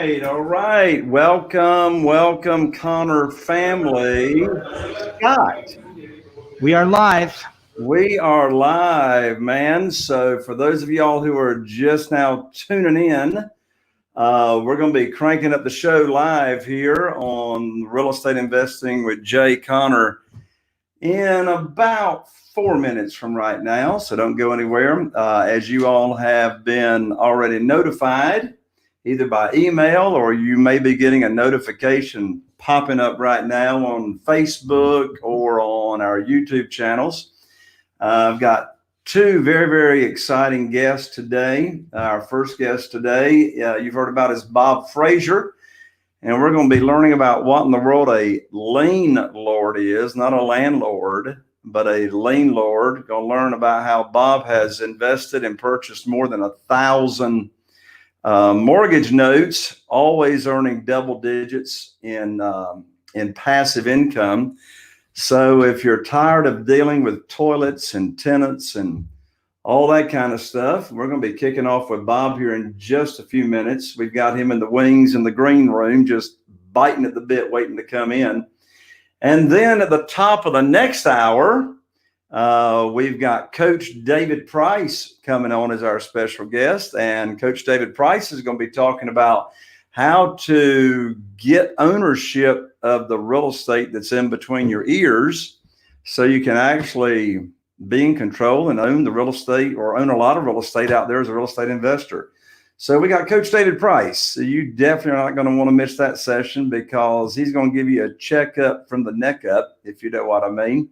All right. Welcome, Connor family. Scott, We are live. we are live, man. So for those of y'all who are just now tuning in, we're going to be cranking up the show live here on Real Estate Investing with Jay Connor in about 4 minutes from right now. So don't go anywhere. As you all have been already notified, either by email or you may be getting a notification popping up right now on Facebook or on our YouTube channels. I've got two very exciting guests today. Our first guest today, you've heard about, is Bob Fraser. And we're going to be learning about what in the world a lien lord is, not a landlord, but a lien lord. Going to learn about how Bob has invested and purchased more than 1,000 mortgage notes, always earning double digits in passive income. So if you're tired of dealing with toilets and tenants and all that kind of stuff, we're going to be kicking off with Bob here in just a few minutes. We've got him in the wings in the green room, just biting at the bit, waiting to come in. And then at the top of the next hour, we've got Coach David Price coming on as our special guest. And Coach David Price is going to be talking about how to get ownership of the real estate that's in between your ears so you can actually be in control and own the real estate, or own a lot of real estate out there as a real estate investor. So we got Coach David Price. So you definitely are not going to want to miss that session, because he's going to give you a checkup from the neck up, if you know what I mean.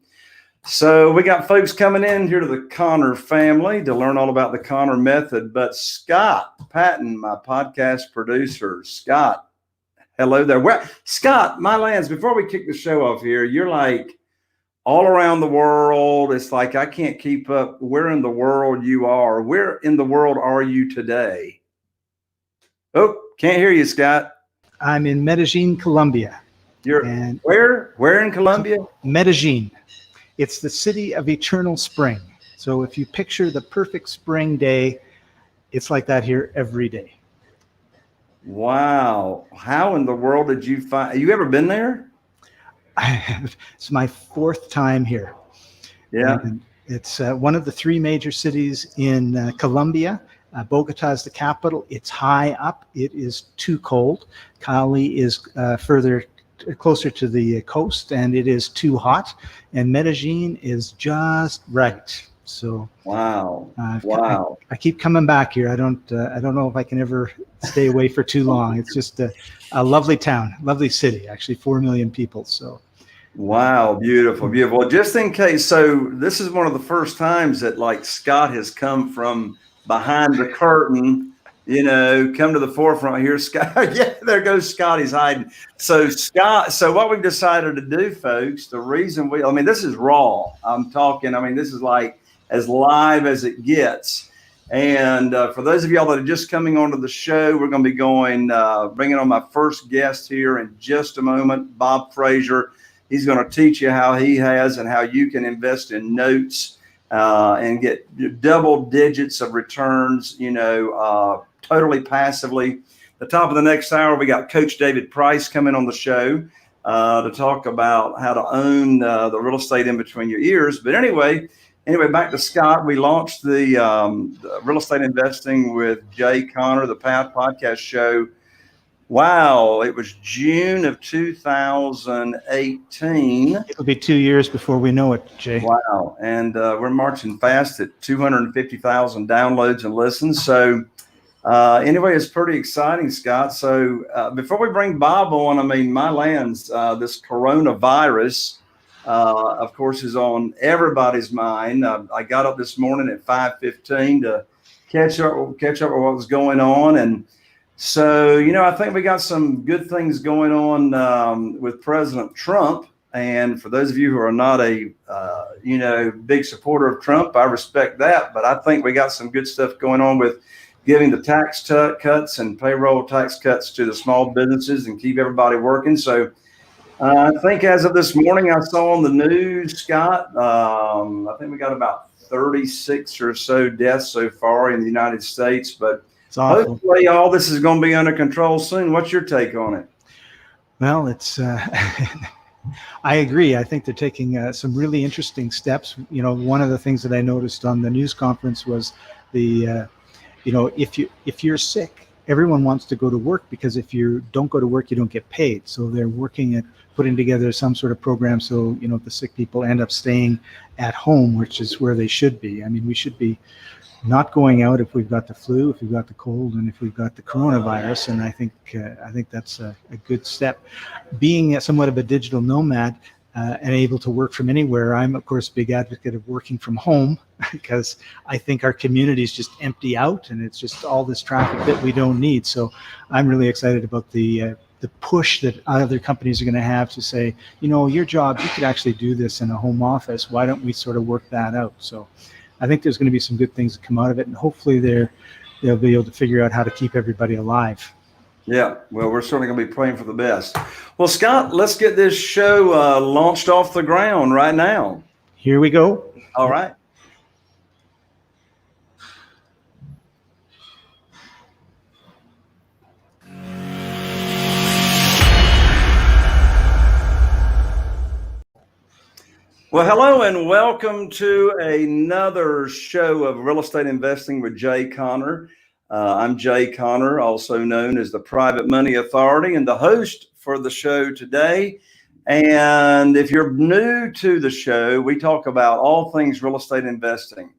So we got folks coming in here to the Connor family to learn all about the Connor method. But Scott Patton, my podcast producer, Scott, hello there. Scott, my lands, before we kick the show off here, you're like all around the world. It's like I can't keep up. Where in the world you are? Where in the world are you today? Oh, can't hear you, Scott. I'm in Medellin, Colombia. And where in Colombia? Medellin. It's the city of eternal spring. So if you picture the perfect spring day, it's like that here every day. Wow. How in the world did you find? Have you ever been there? It's my fourth time here. Yeah. And it's one of the three major cities in Colombia. Bogota is the capital. It's high up. It is too cold. Cali is closer to the coast, and it is too hot. And Medellin is just right. So wow. I keep coming back here. I don't know if I can ever stay away for too long. It's just a lovely town, lovely city. Actually, 4 million people. So. Wow, beautiful. Well, just in case, so this is one of the first times that like Scott has come from behind the curtain, come to the forefront here. Scott, yeah, there goes Scott. He's hiding. So Scott, what we've decided to do, folks, the reason this is raw. I'm talking, this is like as live as it gets. And for those of y'all that are just coming onto the show, we're going to be bringing on my first guest here in just a moment, Bob Fraser. He's going to teach you how he has and how you can invest in notes and get double digits of returns, totally passively. The top of the next hour, we got Coach David Price coming on the show to talk about how to own the real estate in between your ears. But anyway, back to Scott. We launched the Real Estate Investing with Jay Connor, the podcast show. Wow, it was June of 2018. It'll be 2 years before we know it, Jay. Wow, and we're marching fast at 250,000 downloads and listens. So anyway, it's pretty exciting, Scott. So before we bring Bob on, my lands, this coronavirus, of course, is on everybody's mind. I got up this morning at 5:15 to catch up with what was going on. And so, I think we got some good things going on with President Trump. And for those of you who are not a, big supporter of Trump, I respect that. But I think we got some good stuff going on with giving the tax cuts and payroll tax cuts to the small businesses and keep everybody working. So I think as of this morning, I saw on the news, Scott, I think we got about 36 or so deaths so far in the United States. But It's awful. Hopefully all this is going to be under control soon. What's your take on it? Well, it's. I agree. I think they're taking some really interesting steps. You know, one of the things that I noticed on the news conference was the, you know, if you're sick, everyone wants to go to work, because if you don't go to work, you don't get paid. So they're working at putting together some sort of program so, you know, the sick people end up staying at home, which is where they should be. I mean, we should be not going out if we've got the flu, if we've got the cold, and if we've got the coronavirus. And I think that's a good step. Being somewhat of a digital nomad and able to work from anywhere, I'm of course a big advocate of working from home, because I think our communities just empty out, and it's just all this traffic that we don't need. So I'm really excited about the push that other companies are going to have to say, you know, your job, you could actually do this in a home office. Why don't we sort of work that out? So I think there's going to be some good things that come out of it, and hopefully they'll be able to figure out how to keep everybody alive. Yeah, well, we're certainly going to be praying for the best. Well, Scott, let's get this show launched off the ground right now. Here we go. All right. Well, hello and welcome to another show of Real Estate Investing with Jay Conner. I'm Jay Conner, also known as the Private Money Authority, and the host for the show today. And if you're new to the show, we talk about all things real estate investing.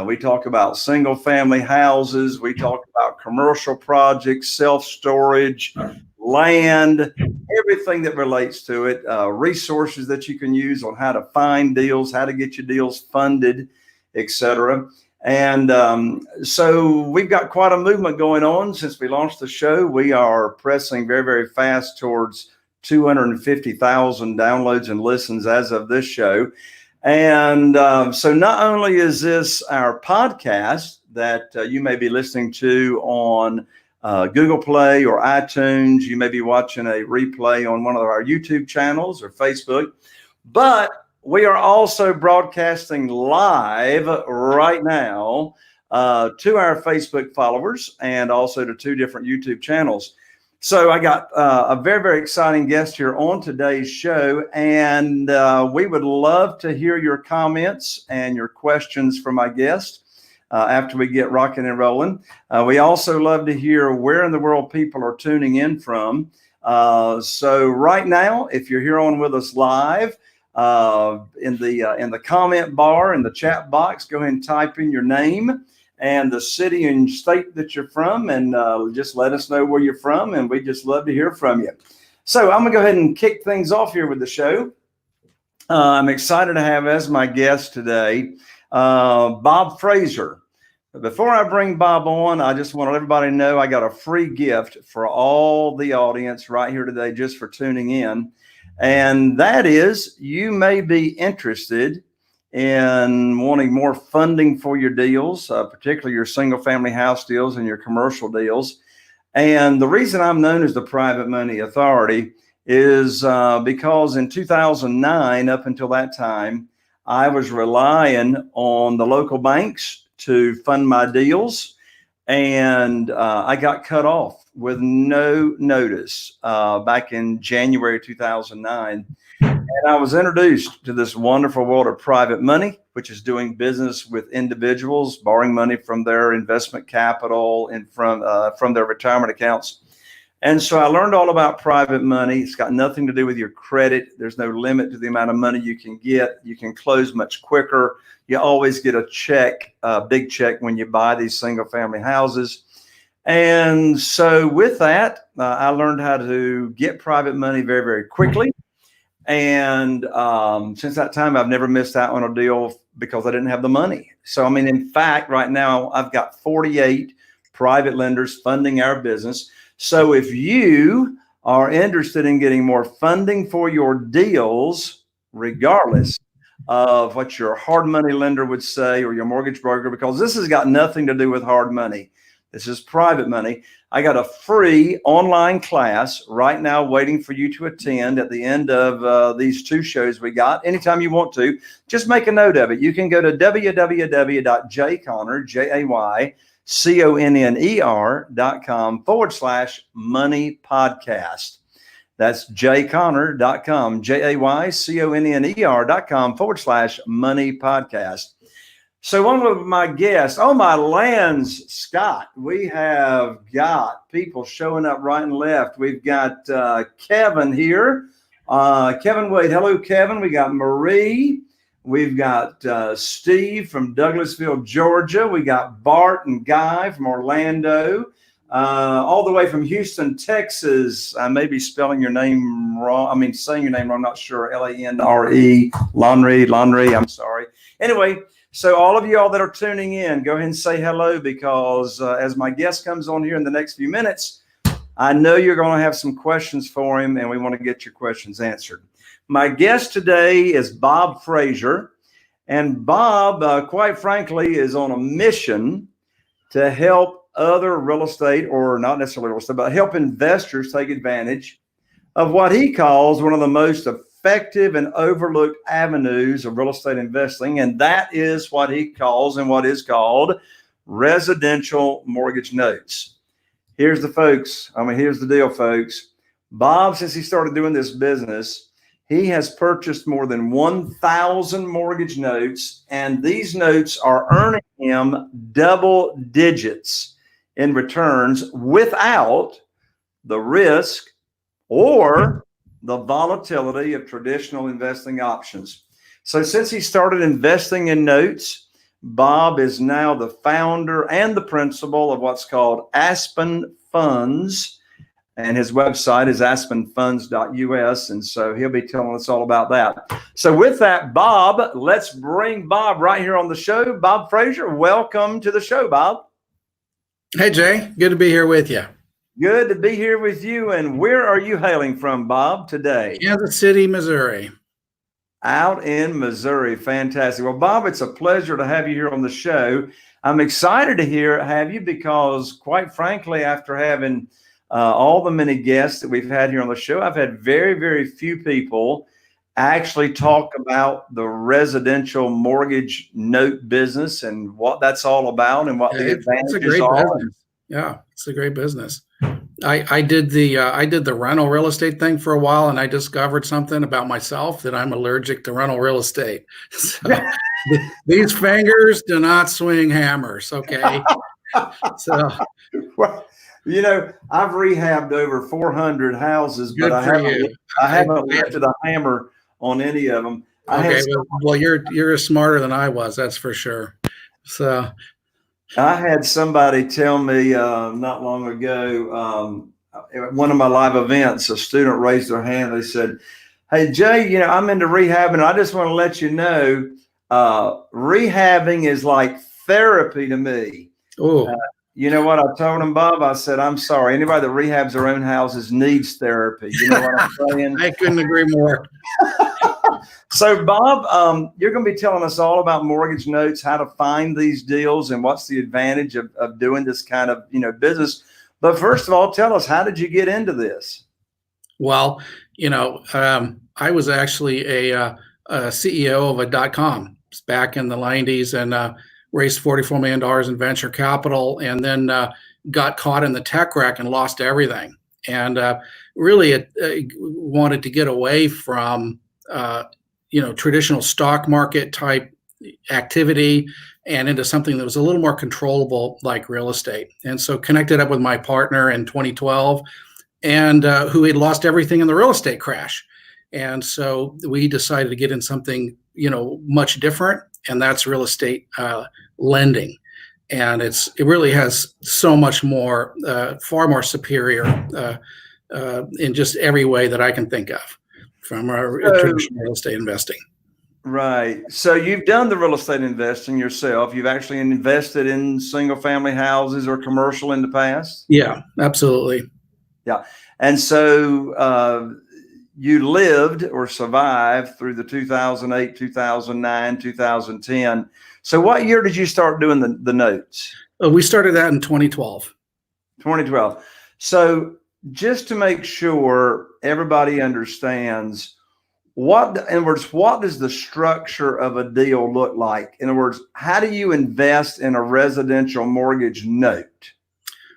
We talk about single family houses. We talk about commercial projects, self-storage, land, everything that relates to it, resources that you can use on how to find deals, how to get your deals funded, etc. And so we've got quite a movement going on since we launched the show. We are pressing very, very fast towards 250,000 downloads and listens as of this show. And so not only is this our podcast that you may be listening to on Google Play or iTunes, you may be watching a replay on one of our YouTube channels or Facebook, but we are also broadcasting live right now to our Facebook followers and also to 2 different YouTube channels. So I got a very, very exciting guest here on today's show, and we would love to hear your comments and your questions for my guest after we get rocking and rolling. We also love to hear where in the world people are tuning in from. So right now, if you're here on with us live, in the comment bar, in the chat box, go ahead and type in your name and the city and state that you're from, and just let us know where you're from, and we just love to hear from you. So I'm gonna go ahead and kick things off here with the show. I'm excited to have as my guest today Bob Fraser. Before I bring Bob on, I just want to let everybody know I got a free gift for all the audience right here today just for tuning in. And that is, you may be interested in wanting more funding for your deals, particularly your single family house deals and your commercial deals. And the reason I'm known as the Private Money Authority is because in 2009, up until that time, I was relying on the local banks to fund my deals, and I got cut off with no notice back in January 2009. And I was introduced to this wonderful world of private money, which is doing business with individuals, borrowing money from their investment capital and from their retirement accounts. And so I learned all about private money. It's got nothing to do with your credit. There's no limit to the amount of money you can get. You can close much quicker. You always get a check, a big check, when you buy these single family houses. And so with that, I learned how to get private money very, very quickly. And since that time, I've never missed out on a deal because I didn't have the money. So, I mean, in fact, right now, I've got 48 private lenders funding our business. So if you are interested in getting more funding for your deals, regardless of what your hard money lender would say or your mortgage broker, because this has got nothing to do with hard money. This is private money. I got a free online class right now waiting for you to attend at the end of these 2 shows we got. Anytime you want to, just make a note of it. You can go to www.jayconner, jayconner.com/money podcast. That's jayconner.com, jayconner.com/money podcast. So one of my guests, on my lands, Scott, we have got people showing up right and left. We've got Kevin here. Kevin Wade. Hello, Kevin. We got Marie. We've got Steve from Douglasville, Georgia. We got Bart and Guy from Orlando. All the way from Houston, Texas. I may be spelling your name wrong. I mean, saying your name wrong. I'm not sure. Lanre. Laundry. I'm sorry. Anyway, so all of y'all that are tuning in, go ahead and say hello, because as my guest comes on here in the next few minutes, I know you're going to have some questions for him, and we want to get your questions answered. My guest today is Bob Fraser, and Bob, quite frankly, is on a mission to help other real estate, or not necessarily real estate, but help investors take advantage of what he calls one of the most effective and overlooked avenues of real estate investing. And that is what he calls and what is called residential mortgage notes. Here's the deal, folks. Bob, since he started doing this business, he has purchased more than 1,000 mortgage notes, and these notes are earning him double digits in returns without the risk or the volatility of traditional investing options. So since he started investing in notes, Bob is now the founder and the principal of what's called Aspen Funds, and his website is aspenfunds.us. And so he'll be telling us all about that. So with that, Bob, let's bring Bob right here on the show. Bob Fraser, welcome to the show, Bob. Hey, Jay. Good to be here with you. Good to be here with you. And where are you hailing from, Bob, today? Kansas City, Missouri. Out in Missouri. Fantastic. Well, Bob, it's a pleasure to have you here on the show. I'm excited to have you because, quite frankly, after having all the many guests that we've had here on the show, I've had very, very few people actually talk about the residential mortgage note business and what that's all about and what the advantages are. Business. Yeah, it's a great business. I did the rental real estate thing for a while, and I discovered something about myself, that I'm allergic to rental real estate. So these fingers do not swing hammers. Okay. So, well, I've rehabbed over 400 houses, but I haven't lifted a hammer on any of them. Well, you're smarter than I was, that's for sure. So I had somebody tell me not long ago, at one of my live events, a student raised their hand. They said, "Hey, Jay, I'm into rehabbing. I just want to let you know, rehabbing is like therapy to me." Oh. You know what I told him, Bob? I said, "I'm sorry. Anybody that rehabs their own houses needs therapy." You know what I'm saying? I couldn't agree more. So, Bob, you're going to be telling us all about mortgage notes, how to find these deals, and what's the advantage of doing this kind of business. But first of all, tell us, how did you get into this? Well, I was actually a CEO of a .com back in the 90s, and raised $44 million in venture capital, and then got caught in the tech wreck and lost everything. And really wanted to get away from traditional stock market type activity and into something that was a little more controllable, like real estate. And so connected up with my partner in 2012, and who had lost everything in the real estate crash. And so we decided to get in something much different, and that's real estate lending. And it really has so much more, far more superior in just every way that I can think of from traditional real estate investing. Right. So you've done the real estate investing yourself. You've actually invested in single family houses or commercial in the past? Yeah, absolutely. Yeah. And so you lived or survived through the 2008, 2009, 2010. So what year did you start doing the notes? We started that in 2012. 2012. So just to make sure everybody understands, in other words, what does the structure of a deal look like? In other words, how do you invest in a residential mortgage note?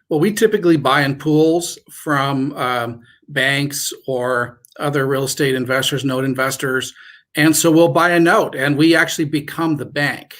Well, we typically buy in pools from banks or other real estate investors, note investors. And so we'll buy a note and we actually become the bank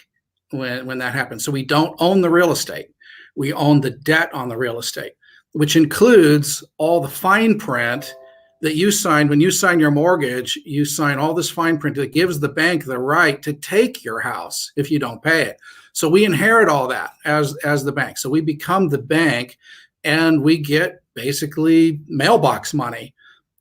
when that happens. So we don't own the real estate. We own the debt on the real estate, which includes all the fine print that you sign. When you sign your mortgage, you sign all this fine print that gives the bank the right to take your house if you don't pay it. So we inherit all that as the bank. So we become the bank and we get basically mailbox money.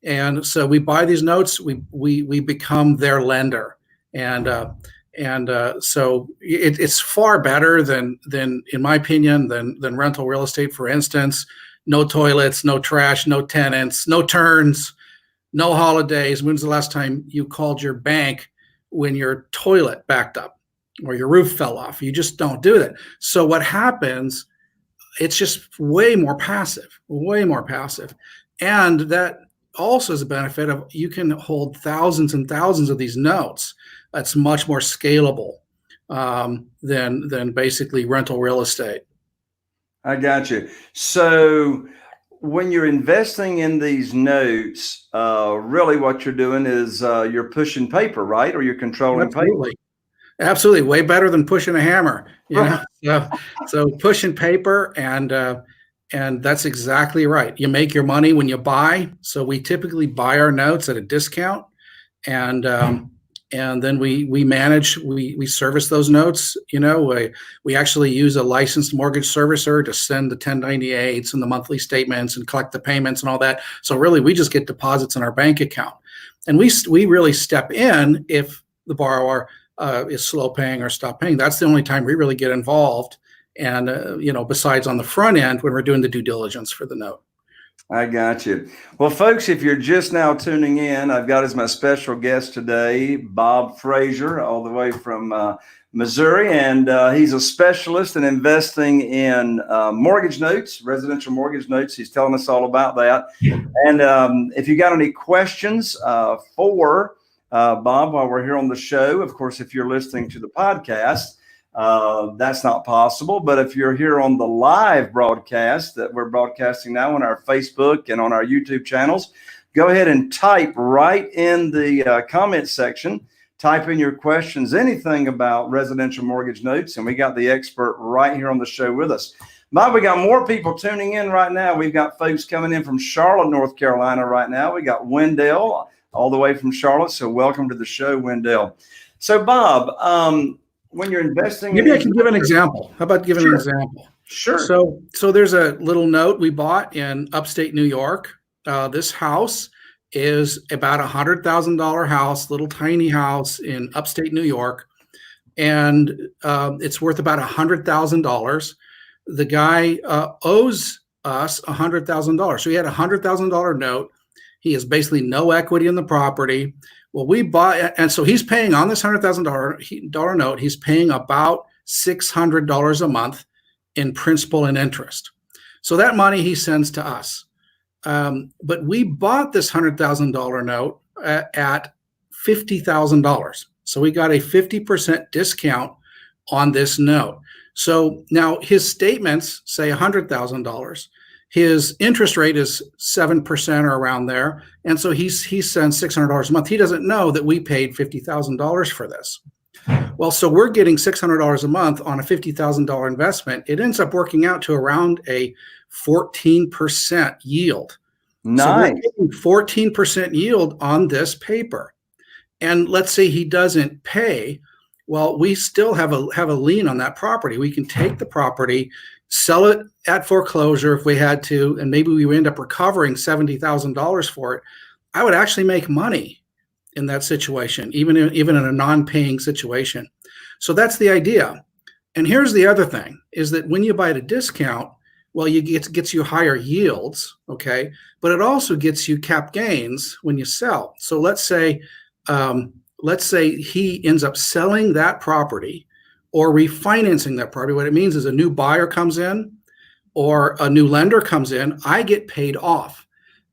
And so we buy these notes, we become their lender. So it's far better than, in my opinion, than rental real estate. For instance, no toilets, no trash, no tenants, no turns, no holidays. When's the last time you called your bank when your toilet backed up or your roof fell off? You just don't do that. So what happens, it's just way more passive. And that also is a benefit of you can hold thousands and thousands of these notes. That's much more scalable than basically rental real estate. I got you. So when you're investing in these notes, really what you're doing is you're pushing paper, right? Or you're controlling paper. Absolutely. Way better than pushing a hammer. So pushing paper and that's exactly right. You make your money when you buy. So we typically buy our notes at a discount and then we manage, we service those notes. We actually use a licensed mortgage servicer to send the 1098s and the monthly statements and collect the payments and all that. So really we just get deposits in our bank account. And we really step in if the borrower is slow paying or stop paying. That's the only time we really get involved. And, besides on the front end when we're doing the due diligence for the note. I got you. Well, folks, if you're just now tuning in, I've got as my special guest today, Bob Fraser, all the way from Missouri. And he's a specialist in investing in mortgage notes, residential mortgage notes. He's telling us all about that. And if you got any questions for Bob while we're here on the show, of course, if you're listening to the podcast, that's not possible. But if you're here on the live broadcast that we're broadcasting now on our Facebook and on our YouTube channels, go ahead and type right in the comment section, type in your questions, anything about residential mortgage notes. And we got the expert right here on the show with us. Bob, we got more people tuning in right now. We've got folks coming in from Charlotte, North Carolina right now. We got Wendell all the way from Charlotte. So welcome to the show, Wendell. So Bob, when you're investing, maybe I can give an example. How about giving an example? Sure. So there's a little note we bought in upstate New York. This house is about $100,000 house, little tiny house in upstate New York, and it's worth about $100,000. The guy owes us $100,000. So he had a $100,000 note. He has basically no equity in the property. Well, we bought, and so he's paying on this $100,000 note, he's paying about $600 a month in principal and interest. So that money he sends to us. But we bought this $100,000 note at $50,000. So we got a 50% discount on this note. So now his statements say $100,000. His interest rate is 7% or around there. And so he sends $600 a month. He doesn't know that we paid $50,000 for this. Well, so we're getting $600 a month on a $50,000 investment. It ends up working out to around a 14% yield. Nice. So we're getting 14% yield on this paper. And let's say he doesn't pay. Well, we still have a lien on that property. We can take the property, sell it at foreclosure if we had to, and maybe we end up recovering $70,000 for it. I would actually make money in that situation, even in a non-paying situation. So that's the idea. And here's the other thing, is that when you buy at a discount, well, it gets you higher yields, okay? But it also gets you cap gains when you sell. So let's say he ends up selling that property or refinancing that property. What it means is a new buyer comes in or a new lender comes in, I get paid off.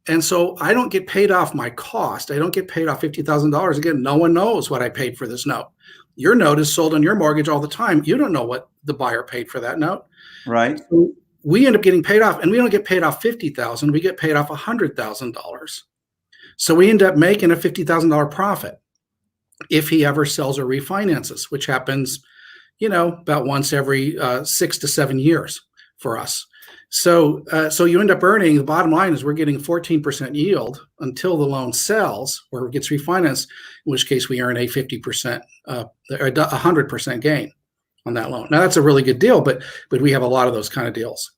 And so I don't get paid off my cost. I don't get paid off $50,000. Again, no one knows what I paid for this note. Your note is sold on your mortgage all the time. You don't know what the buyer paid for that note. Right. So we end up getting paid off, and we don't get paid off $50,000. We get paid off $100,000. So we end up making a $50,000 profit if he ever sells or refinances, which happens, about once every 6 to 7 years for us. So you end up earning, the bottom line is we're getting 14% yield until the loan sells or it gets refinanced, in which case we earn a 50%, 100% gain on that loan. Now that's a really good deal, but we have a lot of those kind of deals.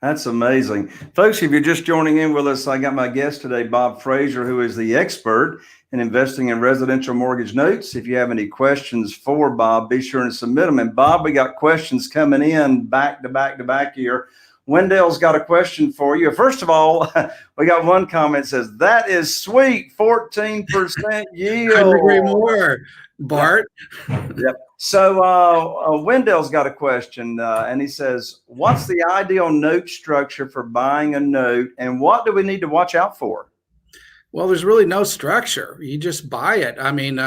That's amazing. Folks, if you're just joining in with us, I got my guest today, Bob Fraser, who is the expert in investing in residential mortgage notes. If you have any questions for Bob, be sure to submit them. And Bob, we got questions coming in back to back to back here. Wendell's got a question for you. First of all, we got one comment that says, that is sweet, 14% yield. Couldn't agree more, Bart. Yep. So Wendell's got a question, and he says, what's the ideal note structure for buying a note, and what do we need to watch out for? Well, there's really no structure. You just buy it. I mean,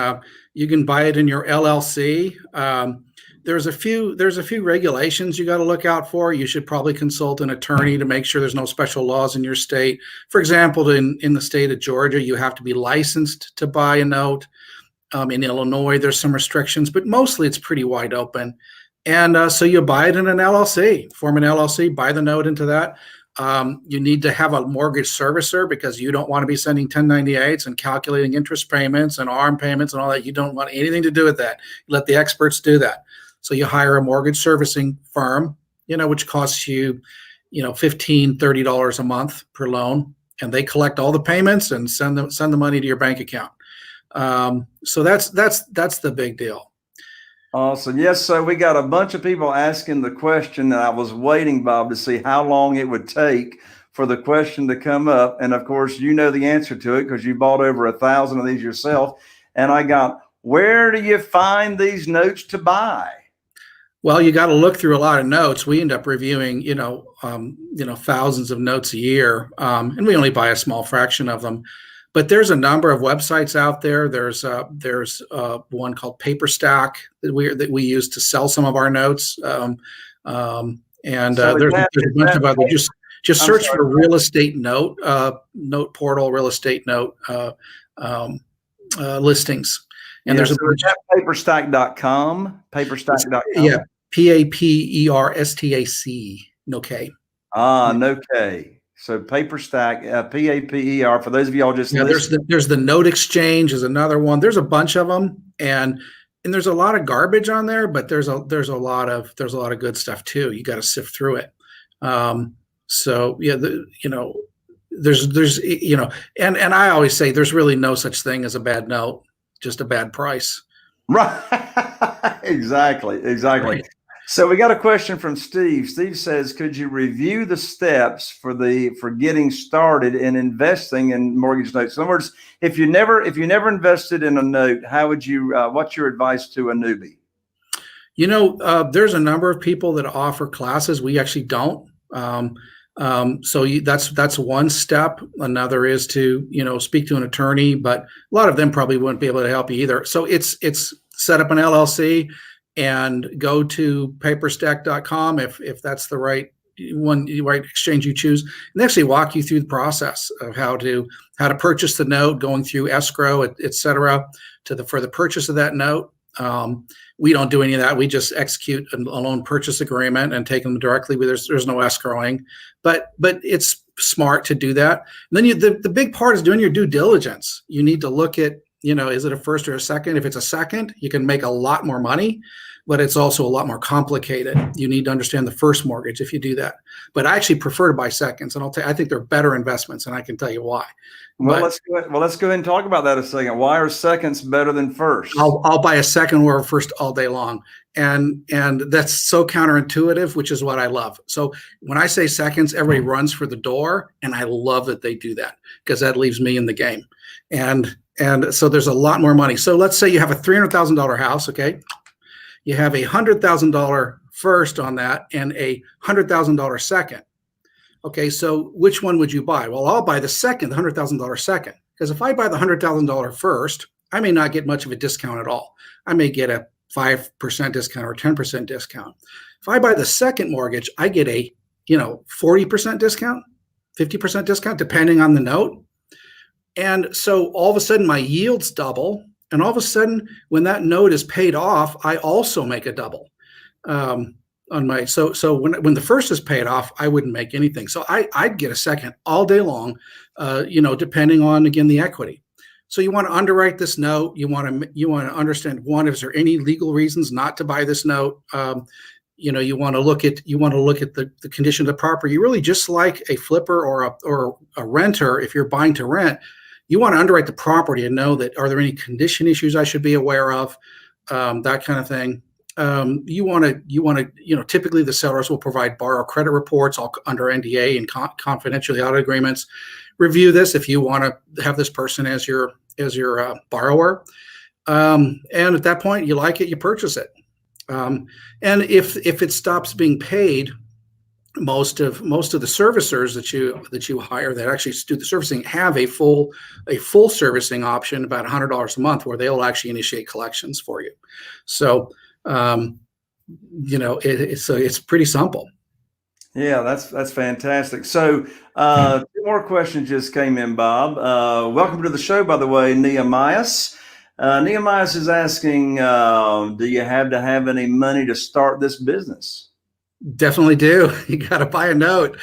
you can buy it in your LLC. There's a few regulations you got to look out for. You should probably consult an attorney to make sure there's no special laws in your state. For example, in the state of Georgia, you have to be licensed to buy a note. In Illinois, there's some restrictions, but mostly it's pretty wide open. And so you buy it in an LLC, form an LLC, buy the note into that. You need to have a mortgage servicer because you don't want to be sending 1098s and calculating interest payments and ARM payments and all that. You don't want anything to do with that. Let the experts do that. So you hire a mortgage servicing firm, which costs you, $15, $30 a month per loan, and they collect all the payments and send the money to your bank account. So that's the big deal. Awesome. Yes. So we got a bunch of people asking the question, and I was waiting, Bob, to see how long it would take for the question to come up. And of course, you know the answer to it because you bought over 1,000 of these yourself. And I got, where do you find these notes to buy? Well, you got to look through a lot of notes. We end up reviewing, thousands of notes a year, and we only buy a small fraction of them. But there's a number of websites out there. There's one called PaperStack that we use to sell some of our notes, and there's a bunch of other. Just search for real estate note portal, real estate note listings. And there's paperstack.com. Paperstack.com. Yeah, PAPERSTAC. No K. No K. So PaperStack, PAPER. For those of y'all just there's the Note Exchange is another one. There's a bunch of them, and there's a lot of garbage on there, but there's a lot of good stuff too. You got to sift through it. So yeah, there's and I always say there's really no such thing as a bad note, just a bad price. Right. Exactly. Right. So we got a question from Steve. Steve says, could you review the steps for getting started in investing in mortgage notes? In other words, if you never invested in a note, how would you, what's your advice to a newbie? There's a number of people that offer classes. We actually don't. That's one step. Another is to, speak to an attorney, but a lot of them probably wouldn't be able to help you either. So it's set up an LLC and go to paperstack.com if that's the right exchange you choose, and actually walk you through the process of how to purchase the note, going through escrow, et cetera, for the purchase of that note. We don't do any of that. We just execute a loan purchase agreement and take them directly. There's no escrowing, but it's smart to do that. And then the big part is doing your due diligence. You need to look at, is it a first or a second? If it's a second, you can make a lot more money, but it's also a lot more complicated. You need to understand the first mortgage if you do that. But I actually prefer to buy seconds, and I think they're better investments, and I can tell you why. Well, let's go ahead and talk about that a second. Why are seconds better than first? I'll buy a second or a first all day long, and that's so counterintuitive, which is what I love. So when I say seconds, everybody runs for the door, and I love that they do that because that leaves me in the game. And so there's a lot more money. So let's say you have a $300,000 house, okay? You have a $100,000 first on that and a $100,000 second. Okay, so which one would you buy? Well, I'll buy the second, the $100,000 second, because if I buy the $100,000 first, I may not get much of a discount at all. I may get a 5% discount or 10% discount. If I buy the second mortgage, I get a 40% discount, 50% discount, depending on the note. And so all of a sudden my yields double. And all of a sudden, when that note is paid off, I also make a double. On my so when the first is paid off, I wouldn't make anything. So I'd get a second all day long, depending on, again, the equity. So you want to underwrite this note. You want to understand, one, is there any legal reasons not to buy this note? You want to look at the condition of the property. Really, just like a flipper or a renter, if you're buying to rent, you want to underwrite the property and know that, are there any condition issues I should be aware of, that kind of thing. You want to, typically the sellers will provide borrower credit reports all under NDA and confidentiality audit agreements. Review this if you want to have this person as your borrower. And at that point, you like it, you purchase it. And if it stops being paid, most of the servicers that you hire that actually do the servicing have a full servicing option, about $100 a month, where they'll actually initiate collections for you. So it's pretty simple. Yeah, that's fantastic. So 2 more questions just came in, Bob. Welcome to the show, by the way, Nehemias. Nehemias is asking, do you have to have any money to start this business? Definitely do. You got to buy a note,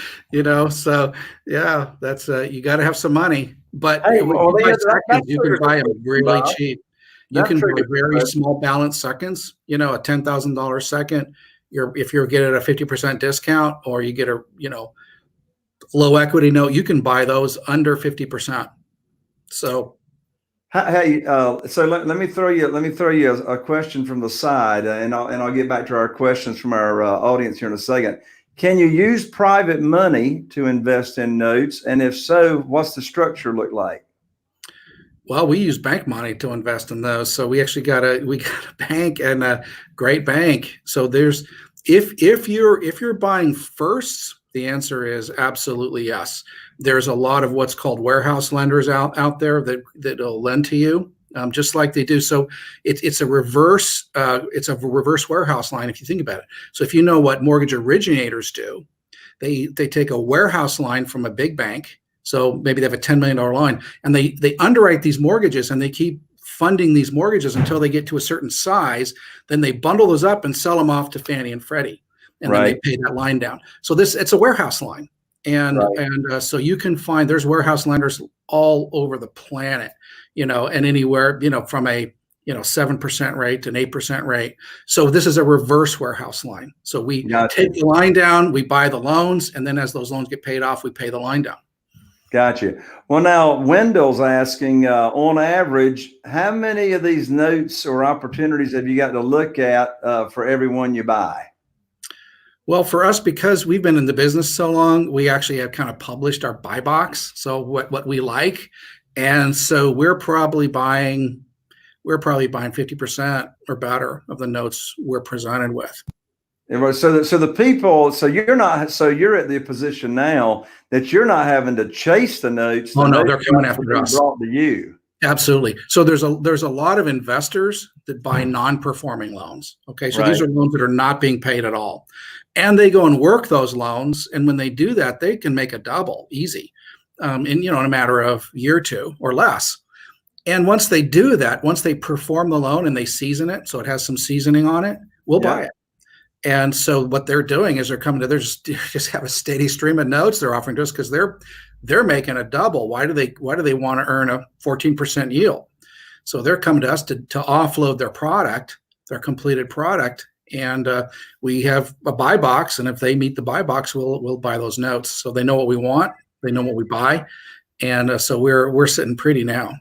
so yeah, that's you got to have some money. But Hey, you can buy them really cheap. You can buy very small balance seconds, a $10,000 second. If you're getting a 50% discount, or you get a low equity note, you can buy those under 50%. So hey, so let me throw you a question from the side, and I'll get back to our questions from our audience here in a second. Can you use private money to invest in notes, and if so, what's the structure look like? Well, we use bank money to invest in those. So we actually got a bank, and a great bank. So if you're buying firsts, the answer is absolutely yes. There's a lot of what's called warehouse lenders out there that'll lend to you, just like they do. So it's a reverse warehouse line, if you think about it. So if you know what mortgage originators do, they take a warehouse line from a big bank. So maybe they have a $10 million line, and they underwrite these mortgages, and they keep funding these mortgages until they get to a certain size. Then they bundle those up and sell them off to Fannie and Freddie, and then they pay that line down. So it's a warehouse line, and so you can find there's warehouse lenders all over the planet, and anywhere from a 7% rate to an 8% rate. So this is a reverse warehouse line. So we take the line down, we buy the loans, and then as those loans get paid off, we pay the line down. Gotcha. Well, now Wendell's asking, on average, how many of these notes or opportunities have you got to look at for every one you buy? Well, for us, because we've been in the business so long, we actually have kind of published our buy box. So what we like, and so we're probably buying 50% or better of the notes we're presented with. So you're at the position now that you're not having to chase the notes. Oh no, they're coming after us. Brought to you. Absolutely. So there's a lot of investors that buy non-performing loans. Okay, so these are loans that are not being paid at all, and they go and work those loans. And when they do that, they can make a double easy, in a matter of a year or two or less. And once they do that, once they perform the loan and they season it, so it has some seasoning on it, we'll buy it. And so what they're doing is they're coming to, just have a steady stream of notes they're offering to us, because they're making a double. Why do they want to earn a 14% yield? So they're coming to us to offload their product, their completed product, and we have a buy box. And if they meet the buy box, we'll buy those notes. So they know what we want, they know what we buy, and so we're sitting pretty now.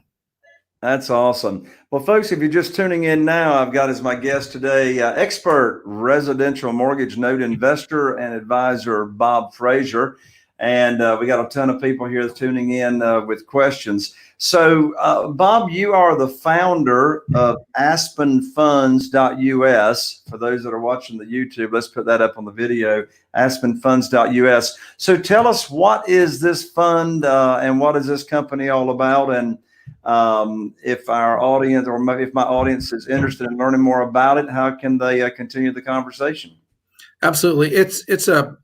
That's awesome. Well, folks, if you're just tuning in now, I've got as my guest today, expert residential mortgage note investor and advisor, Bob Fraser. And we got a ton of people here tuning in with questions. So, Bob, you are the founder of aspenfunds.us. For those that are watching the YouTube, let's put that up on the video, aspenfunds.us. So tell us, what is this fund and what is this company all about? And if our audience, or maybe if my audience is interested in learning more about it, how can they continue the conversation? Absolutely. It's a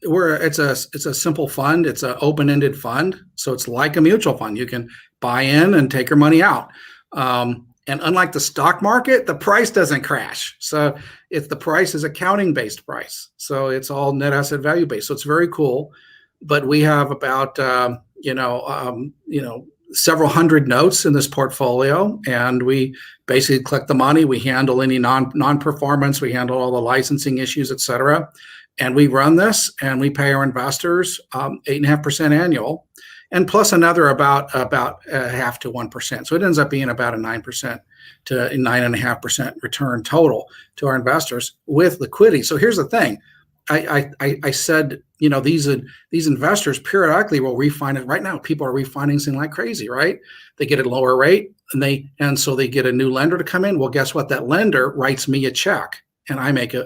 simple fund. It's an open-ended fund. So it's like a mutual fund. You can buy in and take your money out. And unlike the stock market, the price doesn't crash. So the price is accounting-based price. So it's all net asset value based. So it's very cool. But we have about several hundred notes in this portfolio, and we basically collect the money. We handle any non-performance. We handle all the licensing issues, et cetera. And we run this, and we pay our investors 8.5% annual, and plus another about 0.5% to 1%. So it ends up being about a 9% to 9.5% return total to our investors with liquidity. So here's the thing. I said, these investors periodically will refinance. Right now, people are refinancing like crazy, right? They get a lower rate, and so they get a new lender to come in. Well, guess what? That lender writes me a check, and I make a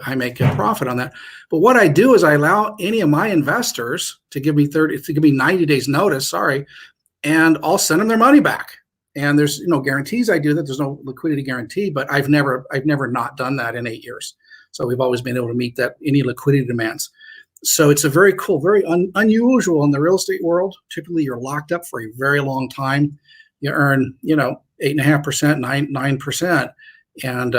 profit on that. But what I do is I allow any of my investors to give me 90 days notice. And I'll send them their money back. And there's no guarantees I do that. There's no liquidity guarantee, but I've never not done that in 8 years. So we've always been able to meet any liquidity demands. So it's a very cool, very unusual in the real estate world. Typically, you're locked up for a very long time. You earn, 8.5%, 9%, and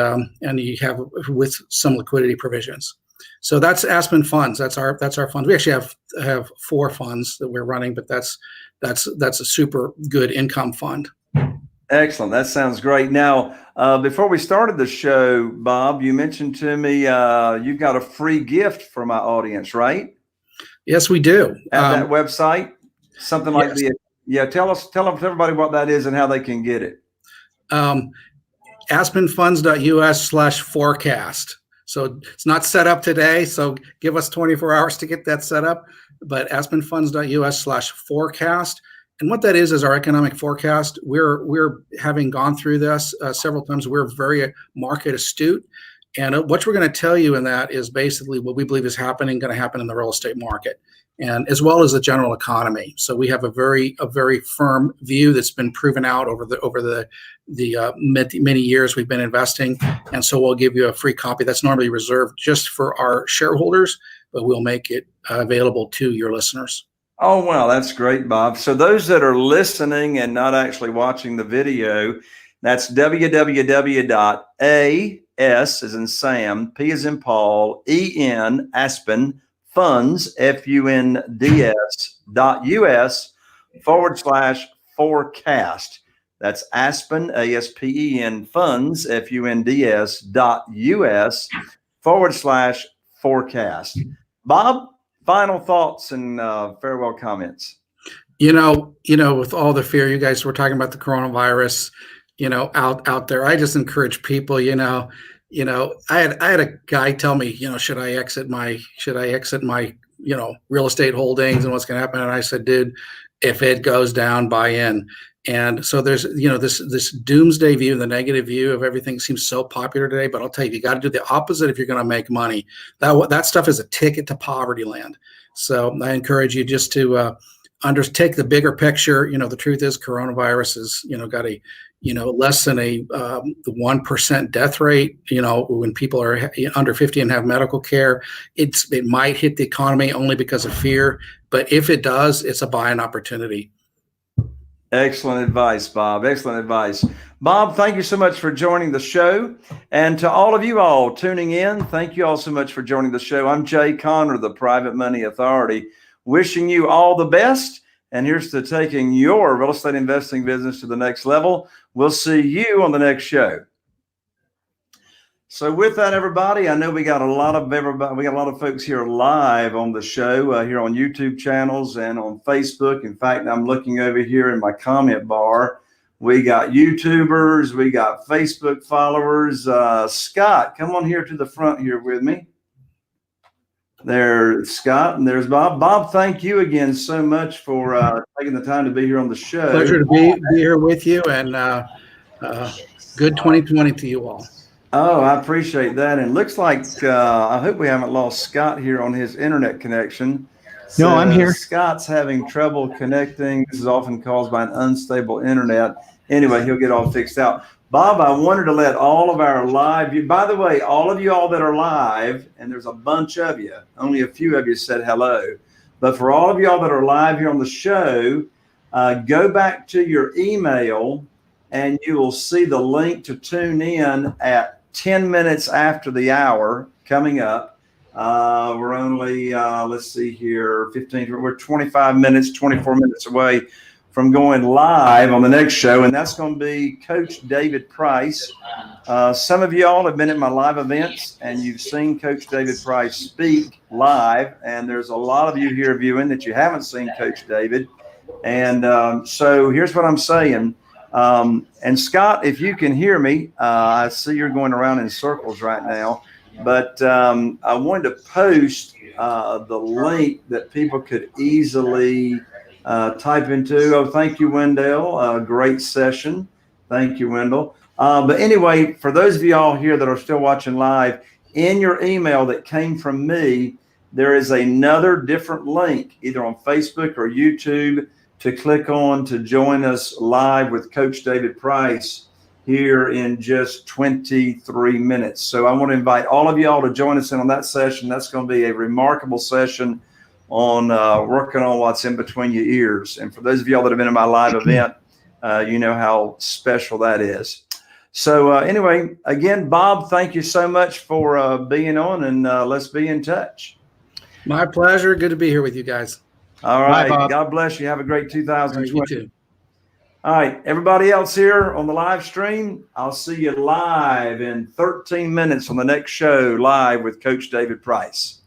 you have with some liquidity provisions. So that's Aspen Funds. That's our fund. We actually have 4 funds that we're running, but that's a super good income fund. Excellent. That sounds great. Now, before we started the show, Bob, you mentioned to me you've got a free gift for my audience, right? Yes, we do. At that website, something like yes. Tell everybody what that is and how they can get it. aspenfunds.us/forecast. So it's not set up today. So give us 24 hours to get that set up. But aspenfunds.us/forecast. And what that is our economic forecast. We're having gone through this several times. We're very market astute. And what we're going to tell you in that is basically what we believe is going to happen in the real estate market, and as well as the general economy. So we have a very firm view that's been proven out over the many years we've been investing. And so we'll give you a free copy that's normally reserved just for our shareholders, but we'll make it available to your listeners. Oh, wow. That's great, Bob. So those that are listening and not actually watching the video, that's www.as as in Sam, P as in Paul, E-N, Aspen, funds, FUNDS.us/forecast. That's Aspen, ASPEN, funds, FUNDS.us/forecast. Bob, final thoughts and farewell comments. With all the fear, you guys were talking about the coronavirus, out there. I just encourage people, I had a guy tell me, should I exit my real estate holdings and what's going to happen? And I said, dude, if it goes down, buy in. And so there's, this doomsday view, the negative view of everything seems so popular today. But I'll tell you got to do the opposite if you're going to make money. That stuff is a ticket to poverty land. So I encourage you just to take the bigger picture. The truth is coronavirus is, got a, less than the 1% death rate. When people are under 50 and have medical care, it might hit the economy only because of fear. But if it does, it's a buying opportunity. Excellent advice, Bob. Excellent advice. Bob, thank you so much for joining the show. And to all of you all tuning in, thank you all so much for joining the show. I'm Jay Conner, the Private Money Authority, wishing you all the best. And here's to taking your real estate investing business to the next level. We'll see you on the next show. So with that, everybody, I know we got a lot of folks here live on the show, here on YouTube channels and on Facebook. In fact, I'm looking over here in my comment bar. We got YouTubers, we got Facebook followers. Scott, come on here to the front here with me. There's Scott and there's Bob. Bob, thank you again so much for taking the time to be here on the show. Pleasure to be here with you, and good 2020 to you all. Oh, I appreciate that. And it looks like I hope we haven't lost Scott here on his internet connection. No, I'm here. Scott's having trouble connecting. This is often caused by an unstable internet. Anyway, he'll get all fixed out. Bob, I wanted to let all of our live, by the way, all of you all that are live, and there's a bunch of you, only a few of you said hello, but for all of y'all that are live here on the show, go back to your email and you will see the link to tune in at 10 minutes after the hour coming up. We're only, let's see here, we're 25 minutes, 24 minutes away from going live on the next show, and that's going to be Coach David Price. Some of y'all have been at my live events, and you've seen Coach David Price speak live, and there's a lot of you here viewing that you haven't seen Coach David. And so here's what I'm saying. And Scott, if you can hear me, I see you're going around in circles right now, but I wanted to post the link that people could easily type into. Oh, thank you, Wendell. Great session. Thank you, Wendell. But anyway, for those of y'all here that are still watching live, in your email that came from me, there is another different link, either on Facebook or YouTube, to click on to join us live with Coach David Price here in just 23 minutes. So I want to invite all of y'all to join us in on that session. That's going to be a remarkable session on working on what's in between your ears. And for those of y'all that have been in my live event, you know how special that is. So anyway, again, Bob, thank you so much for being on, and let's be in touch. My pleasure. Good to be here with you guys. All right. Bye, Bob. God bless you. Have a great 2020. You too. All right. Everybody else here on the live stream, I'll see you live in 13 minutes on the next show live with Coach David Price.